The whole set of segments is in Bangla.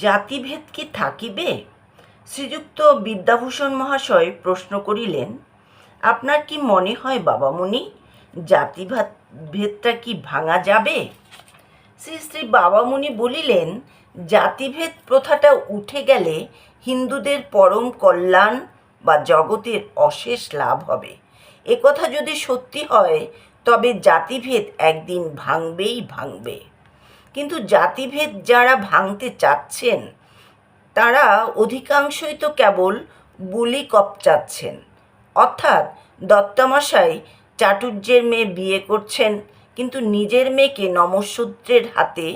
জাতিভেদ কি থাকিবে? শ্রীযুক্ত বিদ্যাভূষণ মহাশয় প্রশ্ন করিলেন, আপনার কি মনে হয় বাবামণি, ভেদটা কি ভাঙা যাবে? শ্রী শ্রী বাবামণি বলিলেন, জাতিভেদ প্রথাটা উঠে গেলে হিন্দুদের পরম কল্যাণ বা জগতের অশেষ লাভ হবে। একথা যদি সত্যি হয় তবে জাতিভেদ একদিন ভাঙবেই ভাঙবে। কিন্তু জাতিভেদ যারা ভাঙতে চাচ্ছেন তারা অধিকাংশই তো কেবল বুলি কপচাচ্ছেন। অর্থাৎ দত্তমশাই চাটুর্যের মেয়ে বিয়ে করছেন, কিন্তু নিজের মেয়েকে নমশূদ্রের হাতে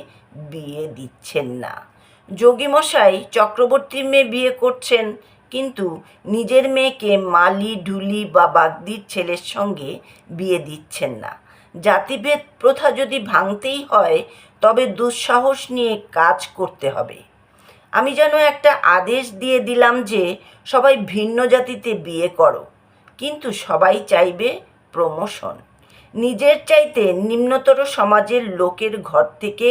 বিয়ে দিচ্ছেন না। যোগীমশাই চক্রবর্তীর মেয়ে বিয়ে করছেন, কিন্তু নিজের মেয়েকে মালি ঢুলি বা বাগদির ছেলের সঙ্গে বিয়ে দিচ্ছেন না। জাতিভেদ প্রথা যদি ভাঙতেই হয় তবে দুঃসাহস নিয়ে কাজ করতে হবে। আমি যেন একটা আদেশ দিয়ে দিলাম যে সবাই ভিন্ন জাতিতে বিয়ে করো, কিন্তু সবাই চাইবে প্রমোশন। নিজের চাইতে নিম্নতর সমাজের লোকের ঘর থেকে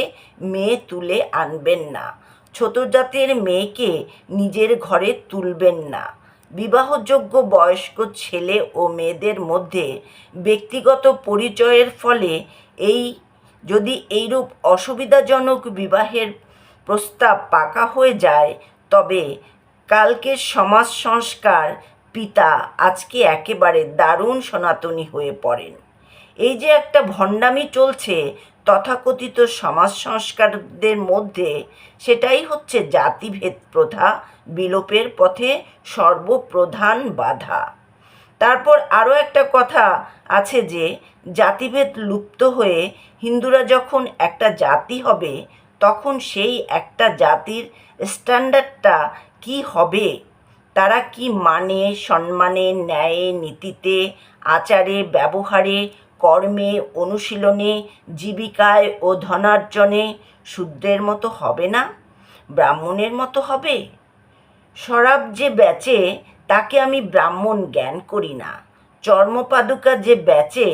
মেয়ে তুলে আনবেন না, ছোট জাতের মেয়েকে নিজের ঘরে তুলবেন না। বিবাহযোগ্য বয়স্ক ছেলে ও মেয়েদের মধ্যে ব্যক্তিগত পরিচয়ের ফলে যদি এইরূপ অসুবিধাজনক বিবাহের প্রস্তাব পাকা হয়ে যায়, তবে কালকের সমাজ সংস্কার পিতা আজকে একেবারে দারুণ সনাতনী হয়ে পড়েন। এই যে একটা ভণ্ডামি চলছে তথাকথিত সমাজ সংস্কারদের মধ্যে, সেটাই হচ্ছে জাতিভেদ প্রথা বিলোপের পথে সর্বপ্রধান বাধা। তারপর আরও একটা কথা আছে যে জাতিভেদ লুপ্ত হয়ে হিন্দুরা যখন একটা জাতি হবে, তখন সেই একটা জাতির স্ট্যান্ডার্ডটা কি হবে, তারা কি মানে, সম্মানে, ন্যায়ে, নীতিতে, আচারে, ব্যবহারে, কর্মে, অনুশীলনে, জীবিকায় ও ধনার্জনে শূদ্রের মতো হবে না, ব্রাহ্মণের মতো হবে? শরাব যে বেচে তাকে আমি ব্রাহ্মণ জ্ঞান করি না। চর্মপাদুকা যে বেচে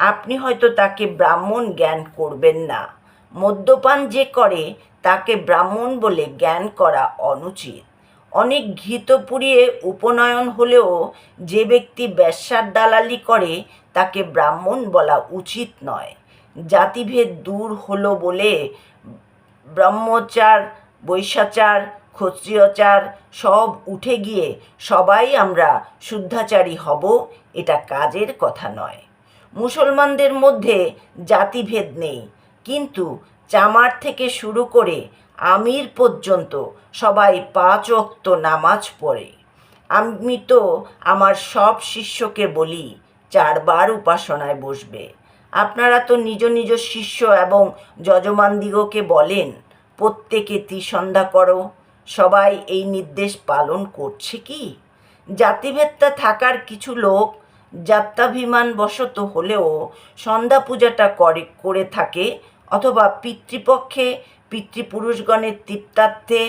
আপনি হয়তো তাকে ব্রাহ্মণ জ্ঞান করবেন না। মদ্যপান যে করে তাকে ব্রাহ্মণ বলে জ্ঞান করা অনুচিত। অনেক ঘৃত পুড়িয়ে উপনয়ন হলেও যে ব্যক্তি বেশ্যার দালালি করে তাকে ব্রাহ্মণ বলা উচিত নয়। জাতিভেদ দূর হলো বলে ব্রহ্মচার, বৈশ্যাচার, ক্ষত্রিয়চার সব উঠে গিয়ে সবাই আমরা শুদ্ধাচারী হব, এটা কাজের কথা নয়। মুসলমানদের মধ্যে জাতিভেদ নেই, কিন্তু চামার থেকে শুরু করে আমির পর্যন্ত সবাই 5 ওয়াক্ত নামাজ পড়ে। আমি তো আমার সব শিষ্যকে বলি 4 বার উপাসনায় বসবে। আপনারা তো নিজ নিজ শিষ্য এবং যজমানদিগকে বলেন প্রত্যেকে ত্রিসন্ধ্যা করো। সবাই এই নির্দেশ পালন করছে কি? জাতিভেদটা থাকার কিছু লোক জাত্যাভিমানবশত হলেও সন্ধ্যা পূজাটা করে থাকে, অথবা পিতৃপক্ষে পিতৃপুরুষগণের তৃপ্তার্থে